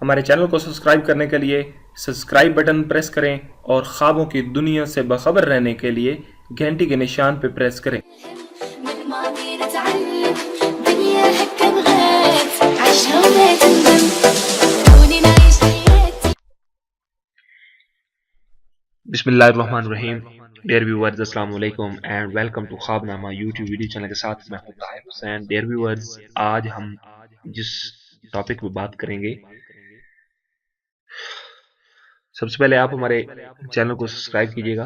हमारे चैनल को सब्सक्राइब करने के लिए सब्सक्राइब बटन प्रेस करें और ख्वाबों की दुनिया से बाखबर रहने के लिए घंटी के निशान पर प्रेस करें। من ماضي نتعلم دنيا هكا بغات عيشها ولا تندم خلوني نعيش حياتي. बिस्मिल्लाहिर्रहमानिर्रहीम। डियर व्यूअर्स, अस्सलाम वालेकुम and welcome to Khwabnama YouTube video channel के साथ मैं हूं ताहिर हुसैन। डियर व्यूअर्स, आज हम जिस टॉपिक पे बात करेंगे, सबसे पहले आप हमारे चैनल को सब्सक्राइब कीजिएगा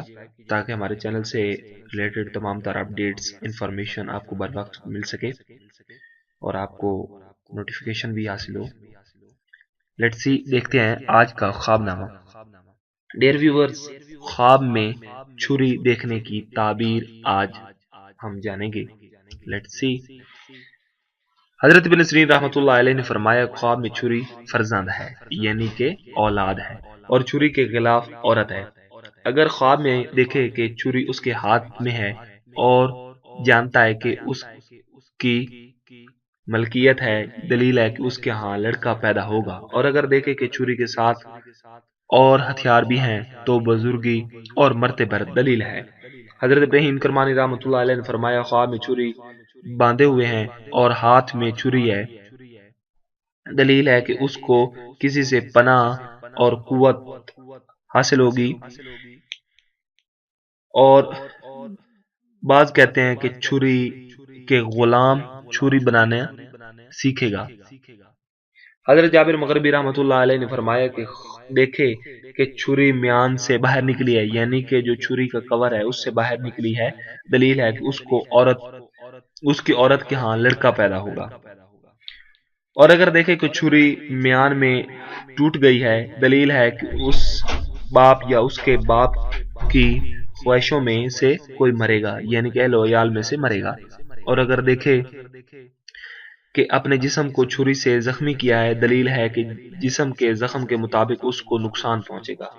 ताकि हमारे चैनल से रिलेटेड तमाम तरह अपडेट्स इंफॉर्मेशन आपको बर वक्त मिल सके और आपको नोटिफिकेशन भी हासिल हो। लेट्स सी, देखते हैं आज का ख्वाबनामा। डियर व्यूअर्स, ख्वाब में छुरी देखने की ताबीर आज हम जानेंगे। Let's see. Hazrat bin Sirin रहमतुल्लाह अलैह ने फरमाया, ख्वाब में छुरी फर्जंद है, यानी कि औलाद है, और छुरी के खिलाफ औरत है। अगर ख्वाब में देखे कि छुरी उसके हाथ में है और जानता है कि उसकी मलकियत है, दलील है कि उसके यहाँ लड़का पैदा होगा। और अगर देखे कि छुरी के साथ और हथियार भी हैं तो बुजुर्गी और मरते पर दलील है। हजरत इब्राहीम करमानी रहमतुल्लाह अलैह ने फरमाया, ख्वाब में छुरी बांधे हुए हैं और हाथ में छुरी है, दलील है कि उसको किसी से पनाह और कुव्वत हासिल होगी। और बाज कहते हैं कि छुरी के गुलाम छुरी बनाना सीखेगा। हजरत जाबिर मगरबी रहमतुल्लाह अलैह ने फरमाया कि देखे कि छुरी म्यान से बाहर निकली है, यानी कि जो छुरी का कवर है उससे बाहर निकली है, दलील है कि उसकी औरत के यहाँ लड़का पैदा होगा। और अगर देखे कि छुरी म्यान में टूट गई है, दलील है कि उस बाप या उसके बाप की ख्वाहिशों में से कोई मरेगा, यानी कि अहल वयाल में से मरेगा। और अगर देखे कि अपने जिस्म को छुरी से जख्मी किया है, दलील है कि जिस्म के जख्म के मुताबिक उसको नुकसान पहुंचेगा।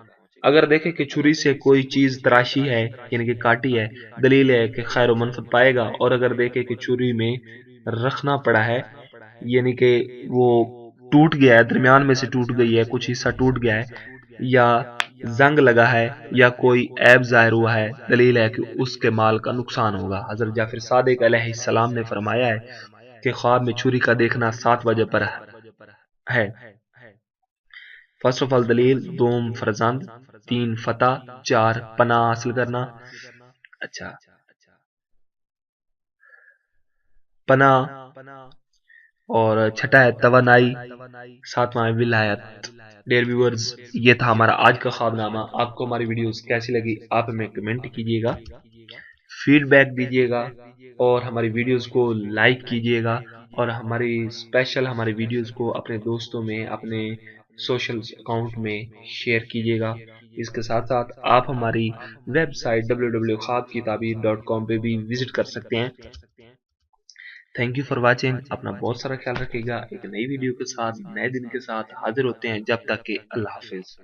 अगर देखे कि छुरी से कोई चीज तराशी है, यानी कि काटी है, दलील है कि खैर व मनफत पाएगा। और अगर देखे कि छुरी में रखना पड़ा है, यानी कि वो टूट गया है, दरमियान में से टूट गई है, कुछ हिस्सा टूट गया है, या जंग लगा है, या कोई ऐब जाहिर हुआ है, दलील है कि उसके माल का नुकसान होगा। हजरत जाफर सादिक अलैहिस्सलाम ने फरमाया है कि ख्वाब में छुरी का देखना 7 वजह पर है। फर्स्ट ऑफ ऑल दलील, दोम फरजंद, 3 फतह, 4 पनाह हासिल करना, अच्छा पनाह, और छठा है तवानाई, सातवां है विलायत। डियर व्यूअर्स, ये था हमारा आज का ख्वाबनामा। आपको हमारी वीडियोस कैसी लगी आप हमें कमेंट कीजिएगा, फीडबैक दीजिएगा और हमारी वीडियोस को लाइक कीजिएगा। और हमारी वीडियोस को अपने दोस्तों में, अपने सोशल अकाउंट में शेयर कीजिएगा। इसके साथ साथ आप हमारी वेबसाइट www.ख्वाबकीताबीर.com पे भी विजिट कर सकते हैं। Thank you for watching. अपना बहुत सारा ख्याल रखिएगा। एक नई वीडियो के साथ, नए दिन के साथ हाजिर होते हैं। जब तक कि अल्लाह हाफिज।